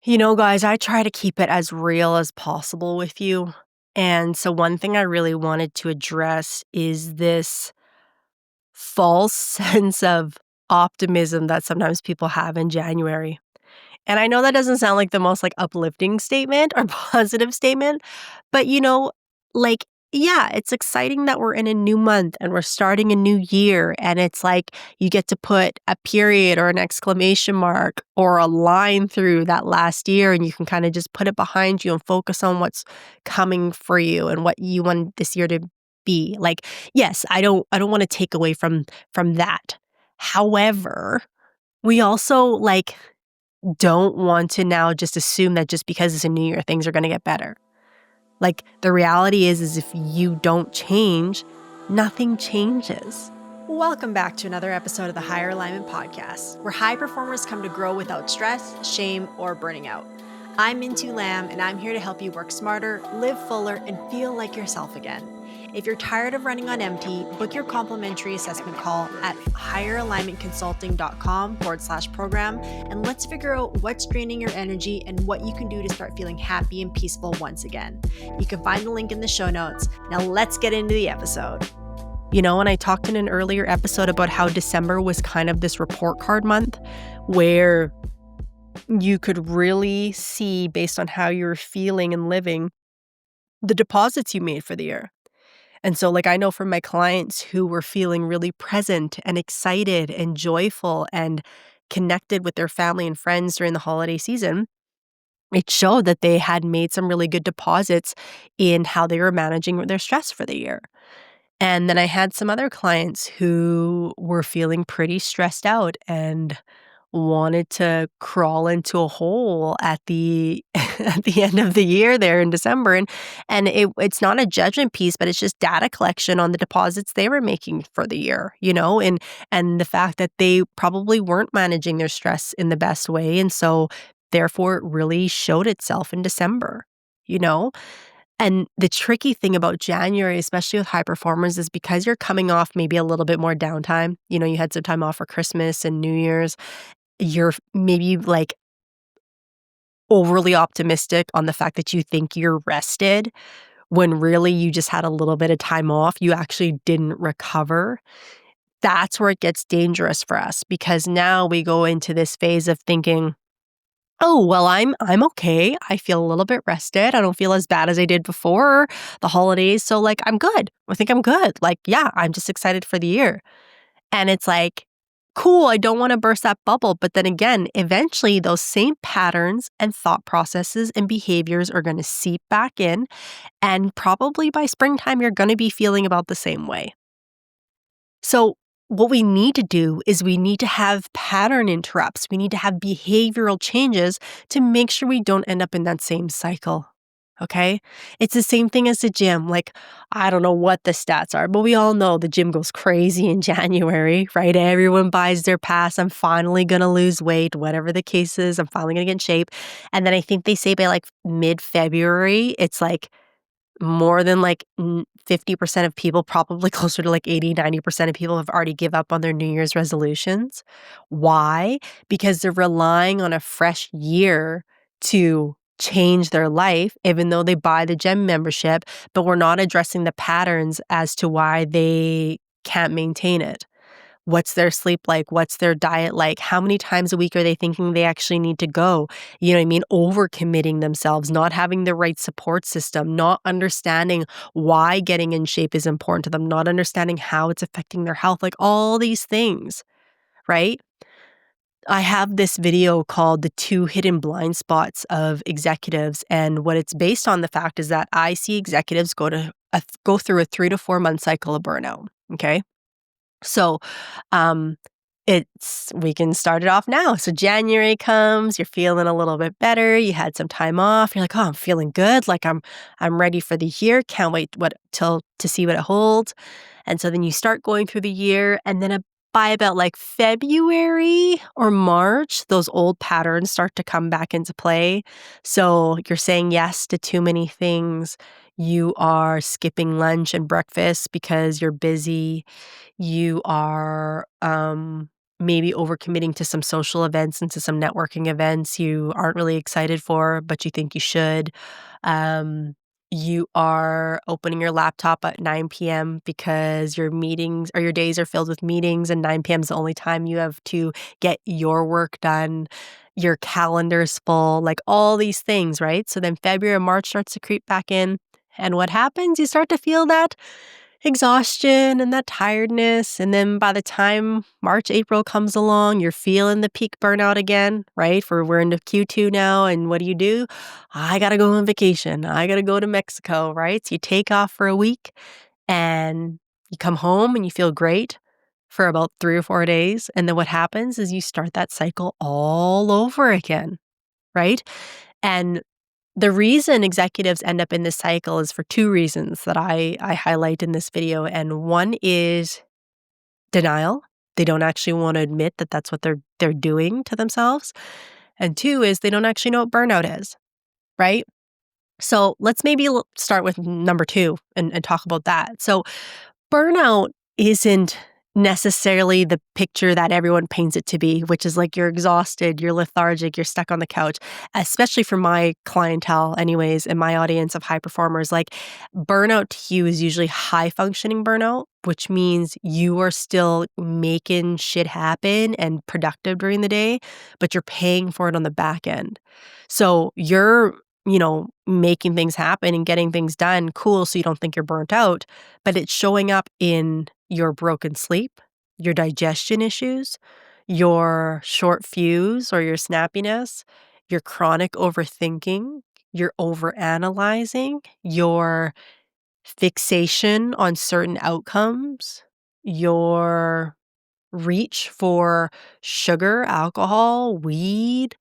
Guys, I try to keep it as real as possible with you. And so, one thing I really wanted to address is this false sense of optimism that sometimes people have in January. And I know that doesn't sound like the most uplifting statement or positive statement, but like yeah, it's exciting that we're in a new month and we're starting a new year and it's like you get to put a period or an exclamation mark or a line through that last year and you can kind of just put it behind you and focus on what's coming for you and what you want this year to be. Like, yes, I don't want to take away from that. However, we also don't want to now just assume that just because it's a new year, things are going to get better. Like, the reality is if you don't change, nothing changes. Welcome back to another episode of the Higher Alignment Podcast, where high performers come to grow without stress, shame, or burning out. I'm Mintu Lam, and I'm here to help you work smarter, live fuller, and feel like yourself again. If you're tired of running on empty, book your complimentary assessment call at higheralignmentconsulting.com/program, and let's figure out what's draining your energy and what you can do to start feeling happy and peaceful once again. You can find the link in the show notes. Now let's get into the episode. And I talked in an earlier episode about how December was kind of this report card month where you could really see, based on how you're feeling and living, the deposits you made for the year. And so, I know from my clients who were feeling really present and excited and joyful and connected with their family and friends during the holiday season, it showed that they had made some really good deposits in how they were managing their stress for the year. And then I had some other clients who were feeling pretty stressed out and wanted to crawl into a hole at the at the end of the year there in December, and it's not a judgment piece, but it's just data collection on the deposits they were making for the year, and the fact that they probably weren't managing their stress in the best way, and so therefore it really showed itself in December, you know? And the tricky thing about January, especially with high performers, is because you're coming off maybe a little bit more downtime. You had some time off for Christmas and New Year's. You're maybe overly optimistic on the fact that you think you're rested when really you just had a little bit of time off. You actually didn't recover. That's where it gets dangerous for us because now we go into this phase of thinking, oh, well, I'm okay. I feel a little bit rested. I don't feel as bad as I did before the holidays. So I'm good. I think I'm good. Yeah, I'm just excited for the year. And it's cool, I don't want to burst that bubble. But then again, eventually those same patterns and thought processes and behaviors are going to seep back in. And probably by springtime, you're going to be feeling about the same way. So what we need to do is we need to have pattern interrupts. We need to have behavioral changes to make sure we don't end up in that same cycle. Okay? It's the same thing as the gym. I don't know what the stats are, but we all know the gym goes crazy in January, right? Everyone buys their pass. I'm finally going to lose weight, whatever the case is. I'm finally going to get in shape. And then I think they say by mid-February, it's more than 50% of people, probably closer to 80-90% of people have already give up on their New Year's resolutions. Why? Because they're relying on a fresh year to change their life, even though they buy the gym membership, but we're not addressing the patterns as to why they can't maintain it. What's their sleep like? What's their diet like? How many times a week are they thinking they actually need to go? You know what I mean? Overcommitting themselves, not having the right support system, not understanding why getting in shape is important to them, not understanding how it's affecting their health, all these things, right? I have this video called The 2 Hidden Blind Spots of Executives, and what it's based on the fact is that I see executives go through a 3 to 4 month cycle of burnout, okay? So, we can start it off now. So January comes, you're feeling a little bit better, you had some time off, you're like, "Oh, I'm feeling good, I'm ready for the year, can't wait to see what it holds." And so then you start going through the year, and then by about February or March, those old patterns start to come back into play. So you're saying yes to too many things. You are skipping lunch and breakfast because you're busy. You are maybe overcommitting to some social events and to some networking events you aren't really excited for, but you think you should. Um, you are opening your laptop at 9 p.m. because your meetings or your days are filled with meetings, and 9 p.m. is the only time you have to get your work done. Your calendar's full, like all these things, right? So then February and March starts to creep back in. And what happens? You start to feel that exhaustion and that tiredness. And then by the time March, April comes along, you're feeling the peak burnout again, right? For we're into Q2 now. And what do? I got to go on vacation. I got to go to Mexico, right? So you take off for a week and you come home and you feel great for about 3 or 4 days. And then what happens is you start that cycle all over again, right? And the reason executives end up in this cycle is for two reasons that I highlight in this video. And one is denial. They don't actually want to admit that that's what they're doing to themselves. And two is they don't actually know what burnout is, right? So let's maybe start with number two and talk about that. So burnout isn't necessarily the picture that everyone paints it to be, which is like you're exhausted, you're lethargic, you're stuck on the couch, especially for my clientele, anyways, and my audience of high performers. Like burnout to you is usually high functioning burnout, which means you are still making shit happen and productive during the day, but you're paying for it on the back end. So you're making things happen and getting things done, cool, so you don't think you're burnt out, but it's showing up in your broken sleep, your digestion issues, your short fuse or your snappiness, your chronic overthinking, your overanalyzing, your fixation on certain outcomes, your reach for sugar, alcohol, weed,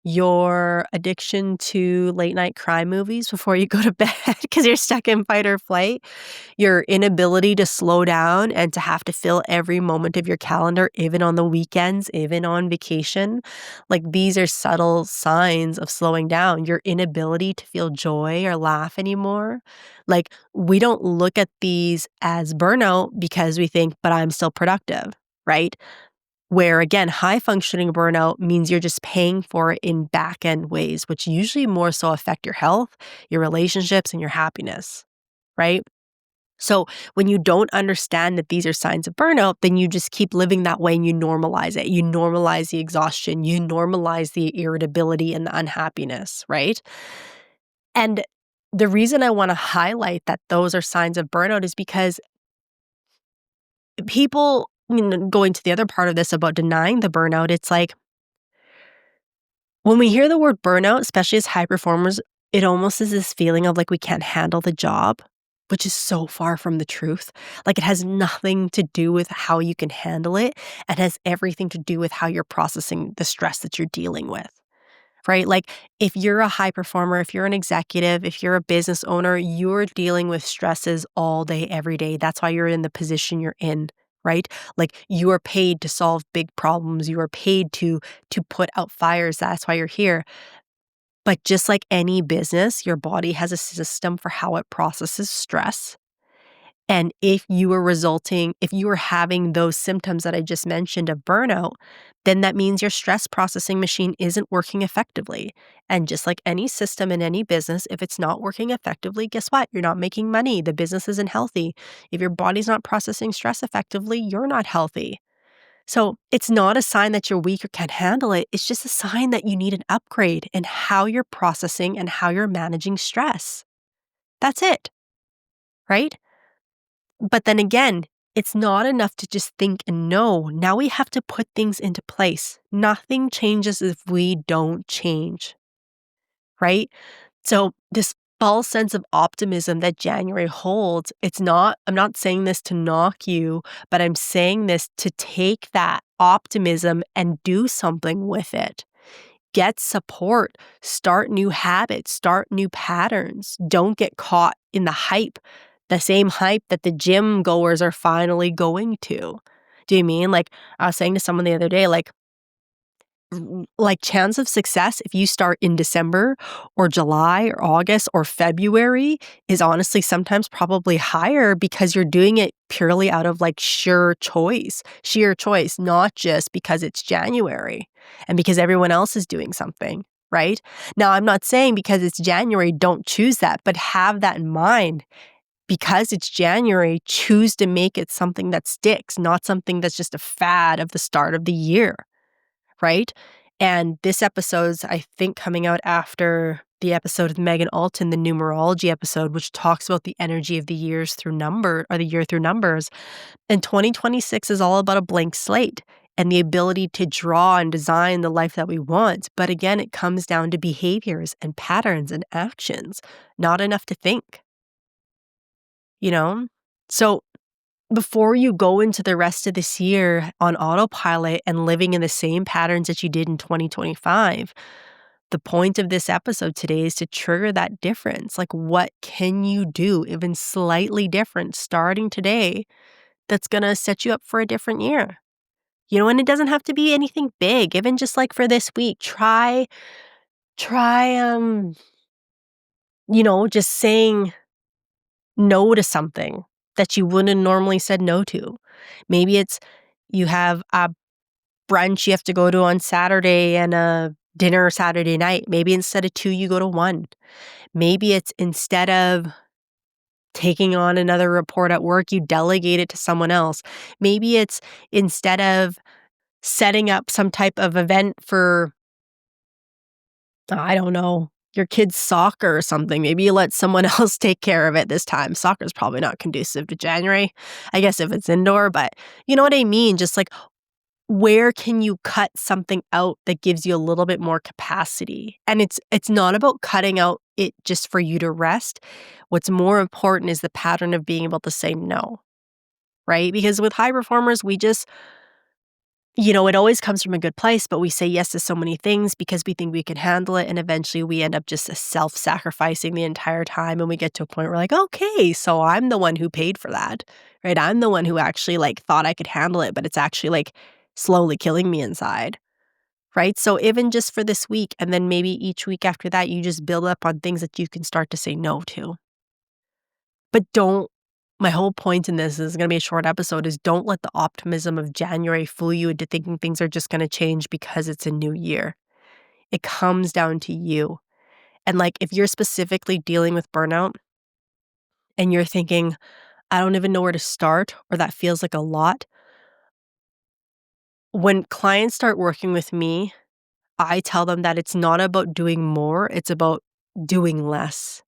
your addiction to late night crime movies before you go to bed because you're stuck in fight or flight, your inability to slow down and to have to fill every moment of your calendar, even on the weekends, even on vacation. Like these are subtle signs of slowing down, your inability to feel joy or laugh anymore. Like we don't look at these as burnout because we think, but I'm still productive, right? Where again, high functioning burnout means you're just paying for it in back end ways, which usually more so affect your health, your relationships, and your happiness, right? So when you don't understand that these are signs of burnout, then you just keep living that way and you normalize it. You normalize the exhaustion, you normalize the irritability and the unhappiness, right? And the reason I want to highlight that those are signs of burnout is because people, going to the other part of this about denying the burnout, it's like when we hear the word burnout, especially as high performers, it almost is this feeling of like we can't handle the job, which is so far from the truth. Like it has nothing to do with how you can handle it and has everything to do with how you're processing the stress that you're dealing with. Right? Like if you're a high performer, if you're an executive, if you're a business owner, you're dealing with stresses all day, every day. That's why you're in the position you're in, right? Like you are paid to solve big problems. You are paid to put out fires. That's why you're here. But just like any business, your body has a system for how it processes stress. And if you are having those symptoms that I just mentioned of burnout, then that means your stress processing machine isn't working effectively. And just like any system in any business, if it's not working effectively, guess what? You're not making money. The business isn't healthy. If your body's not processing stress effectively, you're not healthy. So it's not a sign that you're weak or can't handle it. It's just a sign that you need an upgrade in how you're processing and how you're managing stress. That's it, right? But then again, it's not enough to just think and know. Now we have to put things into place. Nothing changes if we don't change, right? So this false sense of optimism that January holds, I'm not saying this to knock you, but I'm saying this to take that optimism and do something with it. Get support, start new habits, start new patterns. Don't get caught in the hype, the same hype that the gym goers are finally going to. Do you mean? Like I was saying to someone the other day, like like chance of success if you start in December or July or August or February is honestly sometimes probably higher because you're doing it purely out of like sheer choice, not just because it's January and because everyone else is doing something, right? Now, I'm not saying because it's January, don't choose that, but have that in mind. Because it's January, choose to make it something that sticks, not something that's just a fad of the start of the year, right? And this episode's, I think, coming out after the episode with Megan Alton, the numerology episode, which talks about the energy of the years through number or the year through numbers. And 2026 is all about a blank slate and the ability to draw and design the life that we want. But again, it comes down to behaviors and patterns and actions, not enough to think, you know? So before you go into the rest of this year on autopilot and living in the same patterns that you did in 2025, the point of this episode today is to trigger that difference. Like, what can you do, even slightly different, starting today, that's going to set you up for a different year? And it doesn't have to be anything big. Even just like for this week, try, just saying no to something that you wouldn't normally said no to. Maybe it's you have a brunch you have to go to on Saturday and a dinner Saturday night. Maybe instead of 2, you go to 1. Maybe it's instead of taking on another report at work, you delegate it to someone else. Maybe it's instead of setting up some type of event for, I don't know, your kid's soccer or something. Maybe you let someone else take care of it this time. Soccer's probably not conducive to January, I guess, if it's indoor, but you know what I mean? Just like, where can you cut something out that gives you a little bit more capacity? And it's not about cutting out it just for you to rest. What's more important is the pattern of being able to say no, right? Because with high performers, we just, it always comes from a good place, but we say yes to so many things because we think we can handle it. And eventually we end up just self-sacrificing the entire time. And we get to a point where we're like, okay, so I'm the one who paid for that, right? I'm the one who actually thought I could handle it, but it's actually slowly killing me inside, right? So even just for this week, and then maybe each week after that, you just build up on things that you can start to say no to. But my whole point in this is going to be a short episode, is don't let the optimism of January fool you into thinking things are just going to change because it's a new year. It comes down to you. And if you're specifically dealing with burnout and you're thinking, I don't even know where to start, or that feels like a lot. When clients start working with me, I tell them that it's not about doing more, it's about doing less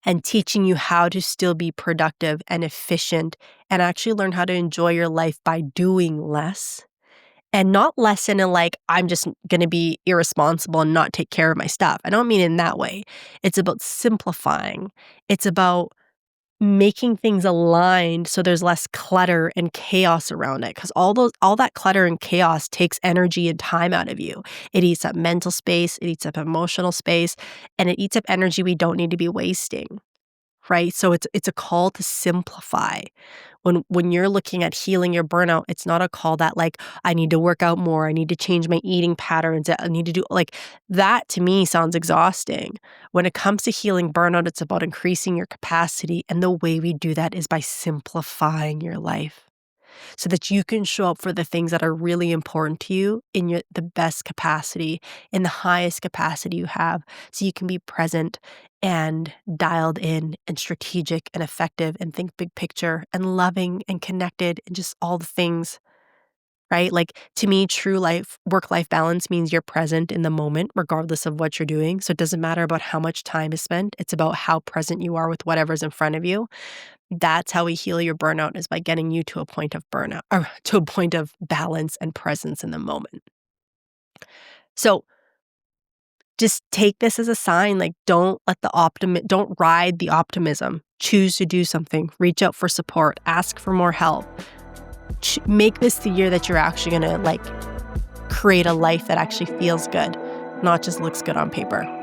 and teaching you how to still be productive and efficient and actually learn how to enjoy your life by doing less. And not less in I'm just going to be irresponsible and not take care of my stuff. I don't mean in that way. It's about simplifying. It's about making things aligned so there's less clutter and chaos around it, because all that clutter and chaos takes energy and time out of you. It eats up mental space, it eats up emotional space, and it eats up energy we don't need to be wasting, right? So it's a call to simplify. When you're looking at healing your burnout, it's not a call that I need to work out more, I need to change my eating patterns, I need to do that. To me sounds exhausting. When it comes to healing burnout, it's about increasing your capacity, and the way we do that is by simplifying your life so that you can show up for the things that are really important to you in the best capacity, in the highest capacity you have, so you can be present and dialed in and strategic and effective and think big picture and loving and connected and just all the things, right? To me, true work-life balance means you're present in the moment regardless of what you're doing. So it doesn't matter about how much time is spent. It's about how present you are with whatever's in front of you. That's how we heal your burnout, is by getting you to a point of burnout, or to a point of balance and presence in the moment. So just take this as a sign, don't ride the optimism. Choose to do something, reach out for support, ask for more help. Make this the year that you're actually going to create a life that actually feels good, not just looks good on paper.